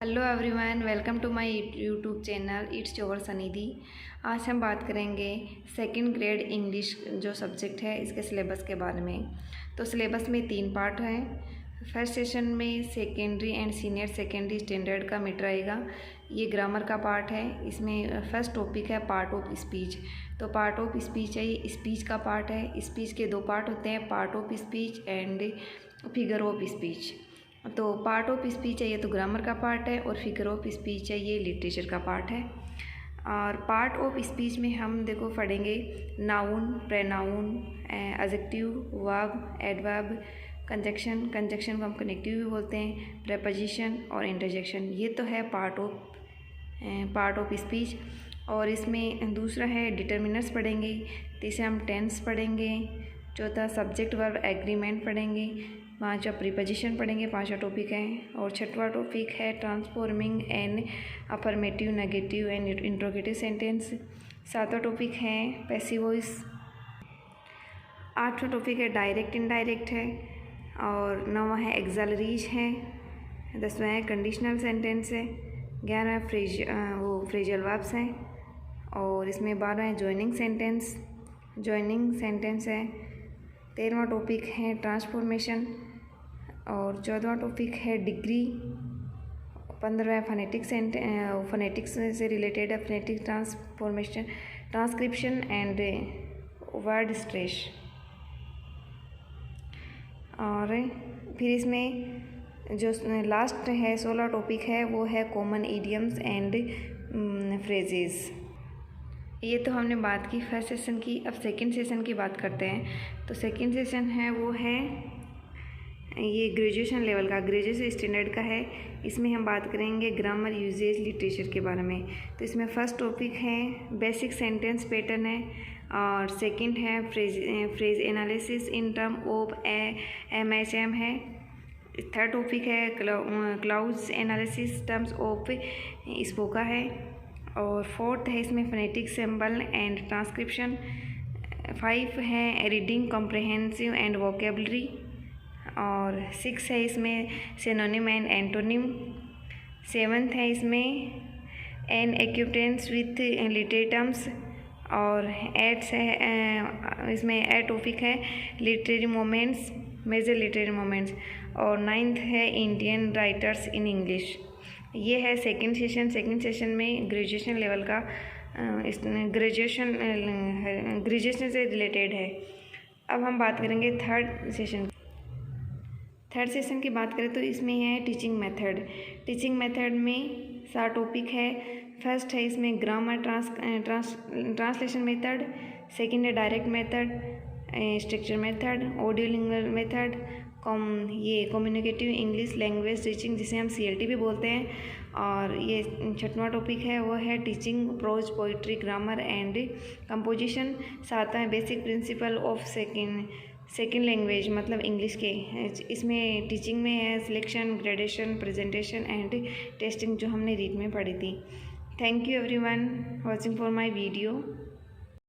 Hello everyone, welcome to my YouTube channel it's your Sanidhi. आज हम बात करेंगे सेकंड ग्रेड इंग्लिश जो सब्जेक्ट है इसके सिलेबस के बारे में। तो सिलेबस में 3 पार्ट हैं। फर्स्ट सेशन में secondary and senior secondary standard का मिट रहेगा। ये ग्रामर का पार्ट है। इसमें फर्स्ट टॉपिक है पार्ट ऑफ स्पीच। तो पार्ट ऑफ स्पीच है, ये स्पीच का पार्ट है। स्पीच के 2 पार्ट होते हैं, part of speech and figure of speech. तो पार्ट ऑफ स्पीच है ये तो ग्रामर का पार्ट है, और फिगर ऑफ स्पीच है ये लिटरेचर का पार्ट है। और पार्ट ऑफ स्पीच में हम देखो पढ़ेंगे noun, pronoun, adjective, verb, adverb, conjunction को हम कनेक्टिव भी बोलते हैं, प्रेपोजिशन और इंटरजेक्शन। ये तो है पार्ट ऑफ स्पीच। और इसमें दूसरा है डिटर्मिनर्स पढ़ेंगे, तीसरा हम टेंस पढ़ेंगे, चौथा सब्जेक्ट वर्ब एग्रीमेंट पढ़ेंगे, 5वां प्रीपोजिशन पढ़ेंगे, 5वां टॉपिक है। और 6वां टॉपिक है transforming an affirmative, negative and interrogative sentence. 7वां टॉपिक है पैसिव वॉइस। 8वां टॉपिक है डायरेक्ट इनडायरेक्ट है। और 9वां है एक्सलरीज है। 10वां है कंडीशनल सेंटेंस है। 11वां फ्रेजल वर्ब्स हैं। और इसमें 12वां है जॉइनिंग सेंटेंस है। 13वां टॉपिक है ट्रांसफॉर्मेशन। और 14वां टॉपिक है डिग्री। 15वां फोनेटिक्स से रिलेटेड है, phonetic transformation, transcription and word stress. और फिर इसमें जो लास्ट है 16वां टॉपिक है वो है कॉमन इडियम्स एंड फ्रेजेस। ये तो हमने बात की फर्स्ट सेशन की। अब सेकंड सेशन की बात करते हैं। तो सेकंड सेशन है वो है ये ग्रेजुएशन लेवल का, ग्रेजुएशन स्टैंडर्ड का है। इसमें हम बात करेंगे ग्रामर, यूजेज, लिटरेचर के बारे में। तो इसमें फर्स्ट टॉपिक है बेसिक सेंटेंस पैटर्न है। और सेकंड है phrase analysis in term of MHM है। थर्ड टॉपिक है क्लाउड्स एनालिसिस टर्म्स ऑफ स्पोका है। और फोर्थ है इसमें फोनेटिक सिंबल एंड ट्रांसक्रिप्शन। 5 है रीडिंग कॉम्प्रहेंसिव एंड वोकेबलरी। और 6 है इसमें सिनोनिम एंड एंटोनिम। 7th है इसमें an acquaintance with literary terms. और 8th है इसमें 8 टॉपिक है literary moments, major literary moments. और 9th है इंडियन राइटर्स इन इंग्लिश। ये है सेकंड सेशन में ग्रेजुएशन लेवल का, ग्रेजुएशन से रिलेटेड है। अब हम बात करेंगे थर्ड सेशन की बात करें तो इसमें है टीचिंग मेथड में 7 टॉपिक है। फर्स्ट है इसमें ग्रामर, ट्रांसलेशन मेथड। सेकंड है direct method, structure method, audio lingual method, ये कम्युनिकेटिव इंग्लिश लैंग्वेज टीचिंग जिसे हम CLT भी बोलते हैं। और ये 6वां टॉपिक है वो है teaching prose, poetry, grammar and composition. 7वां basic principle of second language मतलब इंग्लिश के। इसमें टीचिंग में है selection, gradation, presentation and testing जो हमने रीड में पढ़ी थी। Thank you everyone watching for my video.